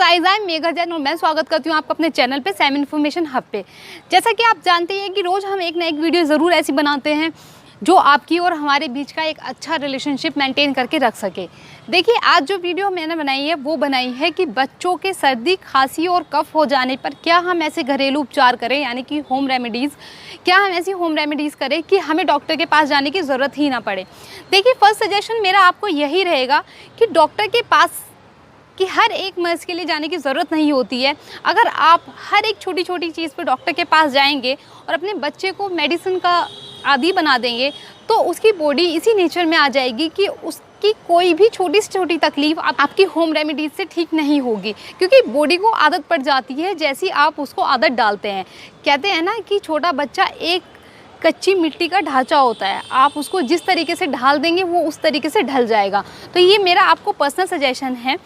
Guys, I am Megha Jain और मैं स्वागत करती हूँ आपका अपने चैनल पे सैम इन्फॉर्मेशन हब पे। जैसा कि आप जानते हैं कि रोज़ हम एक ना एक वीडियो ज़रूर ऐसी बनाते हैं जो आपकी और हमारे बीच का एक अच्छा रिलेशनशिप मेंटेन करके रख सके। देखिए, आज जो वीडियो मैंने बनाई है वो बनाई है कि बच्चों के सर्दी, खांसी और कफ हो जाने पर क्या हम ऐसे घरेलू उपचार करें, यानी कि होम रेमेडीज़, क्या हम ऐसी होम रेमेडीज़ करें कि हमें डॉक्टर के पास जाने की ज़रूरत ही ना पड़े। देखिए, फर्स्ट सजेशन मेरा आपको यही रहेगा कि डॉक्टर के पास कि हर एक मर्ज़ के लिए जाने की ज़रूरत नहीं होती है। अगर आप हर एक छोटी छोटी चीज़ पे डॉक्टर के पास जाएंगे और अपने बच्चे को मेडिसिन का आदी बना देंगे तो उसकी बॉडी इसी नेचर में आ जाएगी कि उसकी कोई भी छोटी से छोटी तकलीफ़ आपकी होम रेमेडीज़ से ठीक नहीं होगी, क्योंकि बॉडी को आदत पड़ जाती है जैसी आप उसको आदत डालते हैं। कहते हैं ना कि छोटा बच्चा एक कच्ची मिट्टी का ढांचा होता है, आप उसको जिस तरीके से ढाल देंगे वो उस तरीके से ढल जाएगा। तो ये मेरा आपको पर्सनल सजेशन है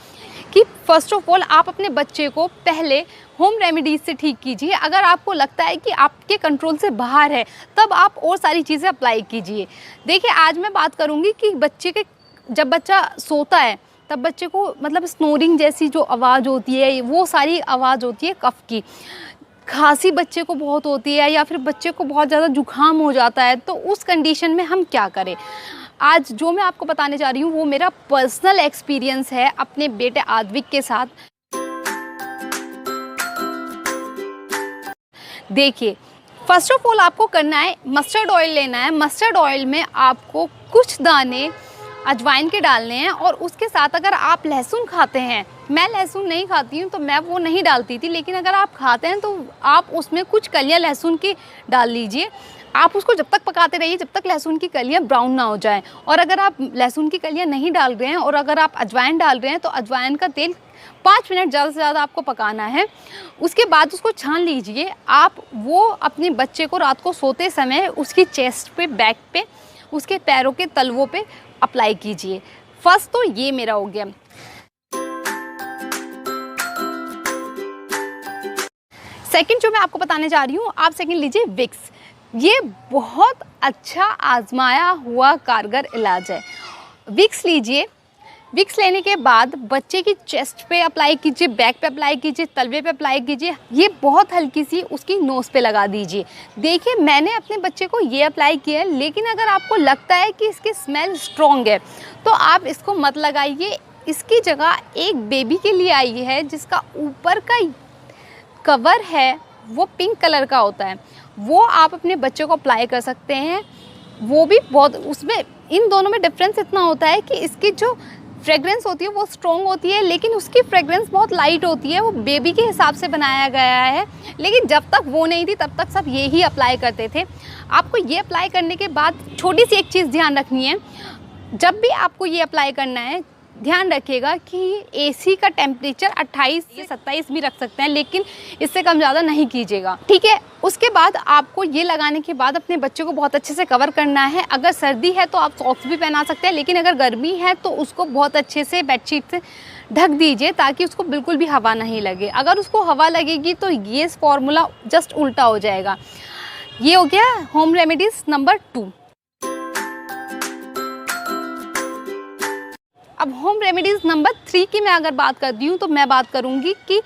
कि फ़र्स्ट ऑफ ऑल आप अपने बच्चे को पहले होम रेमेडीज़ से ठीक कीजिए। अगर आपको लगता है कि आपके कंट्रोल से बाहर है तब आप और सारी चीज़ें अप्लाई कीजिए। देखिए, आज मैं बात करूँगी कि जब बच्चा सोता है तब बच्चे को मतलब स्नोरिंग जैसी जो आवाज़ होती है, वो सारी आवाज़ होती है कफ की। खांसी बच्चे को बहुत होती है या फिर बच्चे को बहुत ज़्यादा जुकाम हो जाता है, तो उस कंडीशन में हम क्या करें। आज जो मैं आपको बताने जा रही हूँ वो मेरा पर्सनल एक्सपीरियंस है अपने बेटे आद्विक के साथ। देखिए, फर्स्ट ऑफ ऑल आपको करना है, मस्टर्ड ऑयल लेना है। मस्टर्ड ऑयल में आपको कुछ दाने अजवाइन के डालने हैं और उसके साथ अगर आप लहसुन खाते हैं, मैं लहसुन नहीं खाती हूँ तो मैं वो नहीं डालती थी, लेकिन अगर आप खाते हैं तो आप उसमें कुछ कलियाँ लहसुन की डाल लीजिए। आप उसको जब तक पकाते रहिए जब तक लहसुन की कलियाँ ब्राउन ना हो जाएं। और अगर आप लहसुन की कलियाँ नहीं डाल रहे हैं और अगर आप अजवाइन डाल रहे हैं तो अजवाइन का तेल 5 मिनट ज़्यादा से ज़्यादा आपको पकाना है। उसके बाद उसको छान लीजिए। आप वो अपने बच्चे को रात को सोते समय उसकी चेस्ट पे, बैक पे, उसके पैरों के तलवों पे अप्लाई कीजिए। फर्स्ट तो ये मेरा हो गया। सेकंड जो मैं आपको बताने जा रही हूँ, आप सेकंड लीजिए विक्स। ये बहुत अच्छा आजमाया हुआ कारगर इलाज है। विक्स लीजिए। विक्स लेने के बाद बच्चे की चेस्ट पे अप्लाई कीजिए, बैक पे अप्लाई कीजिए, तलवे पे अप्लाई कीजिए। ये बहुत हल्की सी उसकी नोज़ पे लगा दीजिए। देखिए, मैंने अपने बच्चे को ये अप्लाई किया है, लेकिन अगर आपको लगता है कि इसकी स्मेल स्ट्रॉन्ग है तो आप इसको मत लगाइए। इसकी जगह एक बेबी के लिए आई है जिसका ऊपर का कवर है वो पिंक कलर का होता है, वो आप अपने बच्चे को अप्लाई कर सकते हैं। वो भी बहुत, उसमें इन दोनों में डिफरेंस इतना होता है कि इसकी जो फ्रेगरेंस होती है वो स्ट्रॉन्ग होती है, लेकिन उसकी फ्रेगरेंस बहुत लाइट होती है। वो बेबी के हिसाब से बनाया गया है, लेकिन जब तक वो नहीं थी तब तक सब ये ही अप्लाई करते थे। आपको ये अप्लाई करने के बाद छोटी सी एक चीज़ ध्यान रखनी है, जब भी आपको ये अप्लाई करना है ध्यान रखिएगा कि एसी का टेम्परेचर 28 से 27 भी रख सकते हैं, लेकिन इससे कम ज़्यादा नहीं कीजिएगा, ठीक है। उसके बाद आपको ये लगाने के बाद अपने बच्चे को बहुत अच्छे से कवर करना है। अगर सर्दी है तो आप सॉक्स भी पहना सकते हैं, लेकिन अगर गर्मी है तो उसको बहुत अच्छे से बेडशीट से ढक दीजिए ताकि उसको बिल्कुल भी हवा नहीं लगे। अगर उसको हवा लगेगी तो ये फॉर्मूला जस्ट उल्टा हो जाएगा। ये हो गया होम रेमेडीज़ नंबर 2। अब होम रेमेडीज़ नंबर 3 की मैं अगर बात करती हूँ तो मैं बात करूँगी कि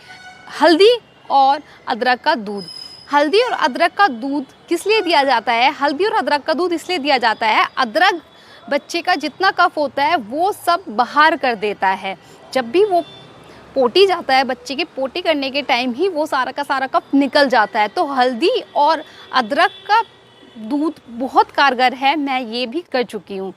हल्दी और अदरक का दूध। हल्दी और अदरक का दूध किस लिए दिया जाता है? हल्दी और अदरक का दूध इसलिए दिया जाता है, अदरक बच्चे का जितना कफ होता है वो सब बाहर कर देता है। जब भी वो पोटी जाता है, बच्चे के पोटी करने के टाइम ही वो सारा का सारा कफ निकल जाता है। तो हल्दी और अदरक का दूध बहुत कारगर है, मैं ये भी कर चुकी हूँ।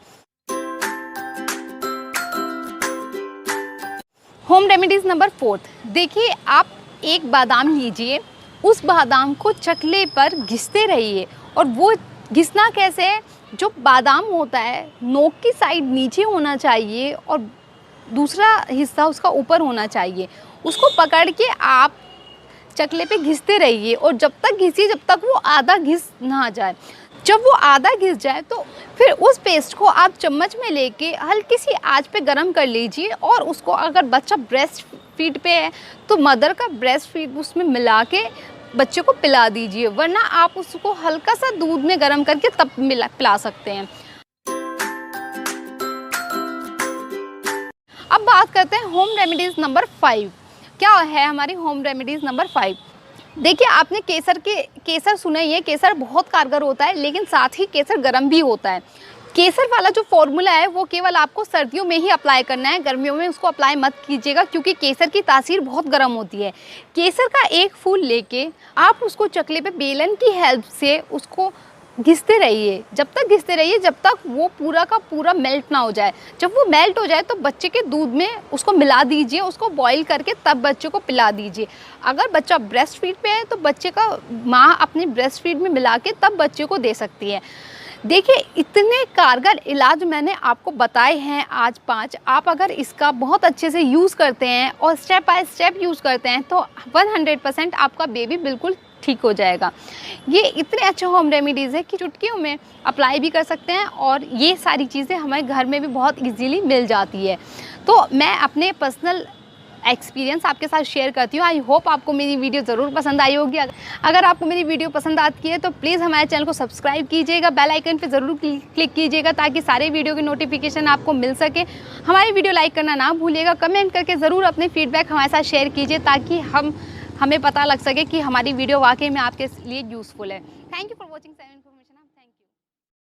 Home remedies number 4। देखिए, आप एक बादाम लीजिए, उस बादाम को चकले पर घिसते रहिए। और वो घिसना कैसे है? जो बादाम होता है नोक की साइड नीचे होना चाहिए और दूसरा हिस्सा उसका ऊपर होना चाहिए। उसको पकड़ के आप चकले पे घिसते रहिए और जब तक घिसिए जब तक वो आधा घिस ना जाए। जब वो आधा घिस जाए तो फिर उस पेस्ट को आप चम्मच में लेके हल्की सी आंच पे गरम कर लीजिए और उसको, अगर बच्चा ब्रेस्ट फीड पे है तो मदर का ब्रेस्ट फीड उसमें मिला के बच्चे को पिला दीजिए, वरना आप उसको हल्का सा दूध में गरम करके तब पिला सकते हैं। अब बात करते हैं होम रेमेडीज़ नंबर 5। क्या है हमारी होम रेमेडीज़ नंबर 5। देखिए, आपने केसर सुना ही है, केसर बहुत कारगर होता है, लेकिन साथ ही केसर गर्म भी होता है। केसर वाला जो फॉर्मूला है वो केवल आपको सर्दियों में ही अप्लाई करना है, गर्मियों में उसको अप्लाई मत कीजिएगा, क्योंकि केसर की तासीर बहुत गर्म होती है। केसर का एक फूल लेके आप उसको चकले पे बेलन की हेल्प से उसको घिसते रहिए, जब तक घिसते रहिए जब तक वो पूरा का पूरा मेल्ट ना हो जाए। जब वो मेल्ट हो जाए तो बच्चे के दूध में उसको मिला दीजिए, उसको बॉईल करके तब बच्चे को पिला दीजिए। अगर बच्चा ब्रेस्ट फीड पे है तो बच्चे का माँ अपने ब्रेस्ट फीड में मिला के तब बच्चे को दे सकती है। देखिए, इतने कारगर इलाज मैंने आपको बताए हैं आज 5। आप अगर इसका बहुत अच्छे से यूज़ करते हैं और स्टेप बाय स्टेप यूज़ करते हैं तो 100% आपका बेबी बिल्कुल ठीक हो जाएगा। ये इतने अच्छे होम रेमेडीज़ है कि चुटकियों में अप्लाई भी कर सकते हैं और ये सारी चीज़ें हमारे घर में भी बहुत इजीली मिल जाती है। तो मैं अपने पर्सनल एक्सपीरियंस आपके साथ शेयर करती हूँ। आई होप आपको मेरी वीडियो ज़रूर पसंद आई होगी। अगर आपको मेरी वीडियो पसंद आती है तो प्लीज़ हमारे चैनल को सब्सक्राइब कीजिएगा, बेल आइकन पे ज़रूर क्लिक कीजिएगा ताकि सारे वीडियो की नोटिफिकेशन आपको मिल सके। हमारी वीडियो लाइक करना ना भूलिएगा, कमेंट करके ज़रूर अपने फीडबैक हमारे साथ शेयर कीजिए ताकि हमें पता लग सके कि हमारी वीडियो वाकई में आपके लिए यूज़फुल है। Thank you for watching 7 information.